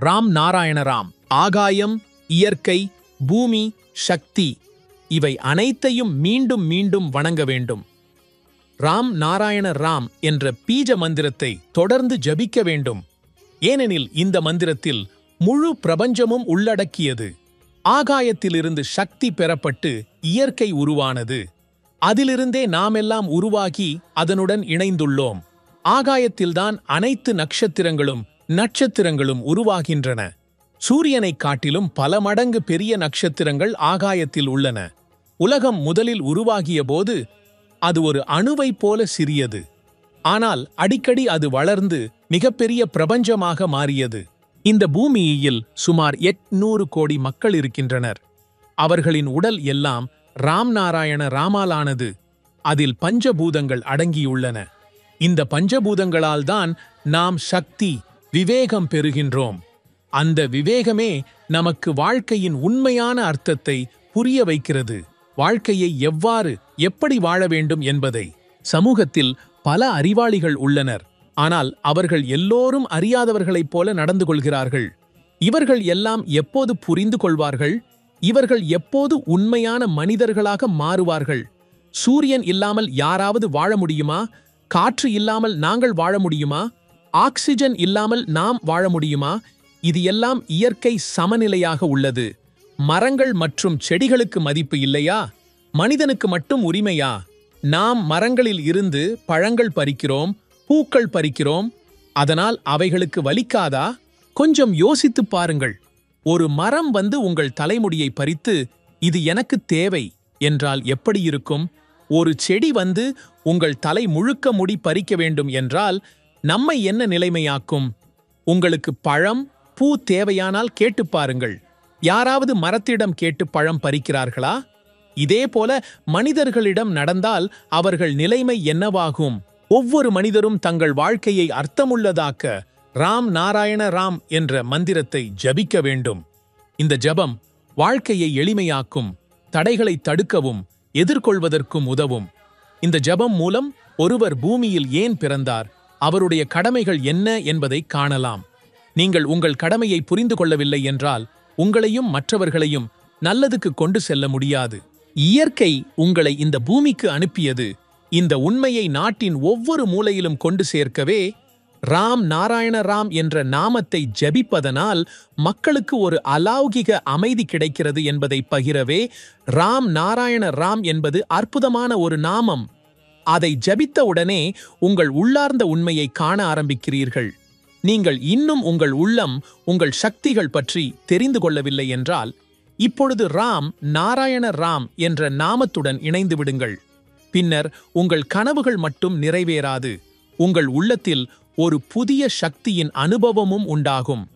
ராம் நாராயண ராம். ஆகாயம், இயற்கை, பூமி, சக்தி இவை அனைத்தையும் மீண்டும் மீண்டும் வணங்க வேண்டும். ராம் நாராயண ராம் என்ற பீஜ மந்திரத்தை தொடர்ந்து ஜபிக்க வேண்டும். ஏனெனில் இந்த மந்திரத்தில் முழு பிரபஞ்சமும் உள்ளடக்கியது. ஆகாயத்திலிருந்து சக்தி பெறப்பட்டு இயற்கை உருவானது. அதிலிருந்தே நாமெல்லாம் உருவாகி அதனுடன் இணைந்துள்ளோம். ஆகாயத்தில்தான் அனைத்து நட்சத்திரங்களும் உருவாகின்றன. சூரியனைக் காட்டிலும் பல மடங்கு பெரிய நட்சத்திரங்கள் ஆகாயத்தில் உள்ளன. உலகம் முதலில் உருவாகிய போது அது ஒரு அணுவைப் போல சிறியது. ஆனால் அடிக்கடி அது வளர்ந்து மிகப்பெரிய பிரபஞ்சமாக மாறியது. இந்த பூமியில் சுமார் 800 கோடி மக்கள் இருக்கின்றனர். அவர்களின் உடல் எல்லாம் ராம் நாராயண ராமாலானது. அதில் பஞ்சபூதங்கள் அடங்கியுள்ளன. இந்த பஞ்சபூதங்களால் தான் நாம் சக்தி, விவேகம் பெறுகின்றோம். அந்த விவேகமே நமக்கு வாழ்க்கையின் உண்மையான அர்த்தத்தை புரிய வைக்கிறது. வாழ்க்கையை எப்படி வாழ வேண்டும் என்பதை. சமூகத்தில் பல அறிவாளிகள் உள்ளனர். ஆனால் அவர்கள் எல்லோரும் அறியாதவர்களைப் போல நடந்து கொள்கிறார்கள். இவர்கள் எல்லாம் எப்போது புரிந்து கொள்வார்கள்? இவர்கள் எப்போது உண்மையான மனிதர்களாக மாறுவார்கள்? சூரியன் இல்லாமல் யாராவது வாழ முடியுமா? காற்று இல்லாமல் நாங்கள் வாழ முடியுமா? ஆக்சிஜன் இல்லாமல் நாம் வாழ முடியுமா? இது எல்லாம் இயற்கை சமநிலையாக உள்ளது. மரங்கள் மற்றும் செடிகளுக்கு மதிப்பு இல்லையா? மனிதனுக்கு மட்டும் உரிமையா? நாம் மரங்களில் இருந்து பழங்கள் பறிக்கிறோம், பூக்கள் பறிக்கிறோம். அதனால் அவைகளுக்கு வலிக்காதா? கொஞ்சம் யோசித்துப் பாருங்கள். ஒரு மரம் வந்து உங்கள் தலைமுடியை பறித்து இது எனக்கு தேவை என்றால் எப்படி இருக்கும்? ஒரு செடி வந்து உங்கள் தலை முழுக்க முடி பறிக்க வேண்டும் என்றால் நம்மை என்ன நிலைமையாக்கும்? உங்களுக்கு பழம், பூ தேவையானால் கேட்டுப் பாருங்கள். யாராவது மரத்திடம் கேட்டு பழம் பறிக்கிறார்களா? இதேபோல மனிதர்களிடம் நடந்தால் அவர்கள் நிலைமை என்னவாகும்? ஒவ்வொரு மனிதரும் தங்கள் வாழ்க்கையை அர்த்தமுள்ளதாக்க ராம் நாராயண ராம் என்ற மந்திரத்தை ஜபிக்க வேண்டும். இந்த ஜபம் வாழ்க்கையை எளிமையாக்கும், தடைகளை தடுக்கவும் எதிர்கொள்வதற்கும் உதவும். இந்த ஜபம் மூலம் ஒருவர் பூமியில் ஏன் பிறந்தார், அவருடைய கடமைகள் என்ன என்பதை காணலாம். நீங்கள் உங்கள் கடமையை புரிந்து கொள்ளவில்லை என்றால் உங்களையும் மற்றவர்களையும் நல்லதுக்கு கொண்டு செல்ல முடியாது. இயற்கை உங்களை இந்த பூமிக்கு அனுப்பியது இந்த உண்மையை நாட்டின் ஒவ்வொரு மூலையிலும் கொண்டு சேர்க்கவே. ராம் நாராயண ராம் என்ற நாமத்தை ஜபிப்பதனால் மக்களுக்கு ஒரு அலௌகிக அமைதி கிடைக்கிறது என்பதை பகிரவே. ராம் நாராயண ராம் என்பது அற்புதமான ஒரு நாமம். அதை ஜபித்தவுடனே உங்கள் உள்ளார்ந்த உண்மையை காண ஆரம்பிக்கிறீர்கள். நீங்கள் இன்னும் உங்கள் உள்ளம், உங்கள் சக்திகள் பற்றி தெரிந்து கொள்ளவில்லை என்றால் இப்பொழுது ராம் நாராயண ராம் என்ற நாமத்துடன் இணைந்து விடுங்கள். பின்னர் உங்கள் கனவுகள் மட்டும் நிறைவேறாது, உங்கள் உள்ளத்தில் ஒரு புதிய சக்தியின் அனுபவமும் உண்டாகும்.